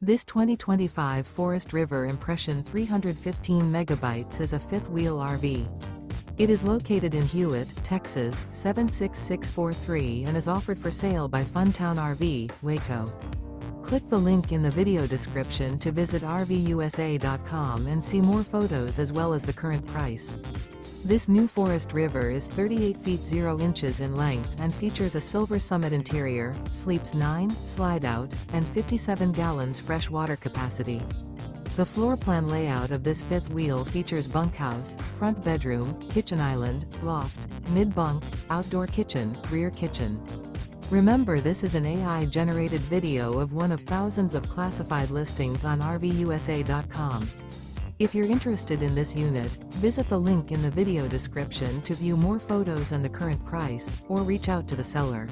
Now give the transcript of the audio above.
This 2025 Forest River Impression 315 megabytes is a fifth-wheel RV. It is located in Hewitt, Texas, 76643 and is offered for sale by Funtown RV, Waco. Click the link in the video description to visit RVUSA.com and see more photos as well as the current price. This new Forest River is 38 feet 0 inches in length and features a silver summit interior, sleeps 9, slide-out, and 57 gallons fresh water capacity. The floor plan layout of this fifth wheel features bunkhouse, front bedroom, kitchen island, loft, mid-bunk, outdoor kitchen, rear kitchen. Remember, this is an AI-generated video of one of thousands of classified listings on RVUSA.com. If you're interested in this unit, visit the link in the video description to view more photos and the current price, or reach out to the seller.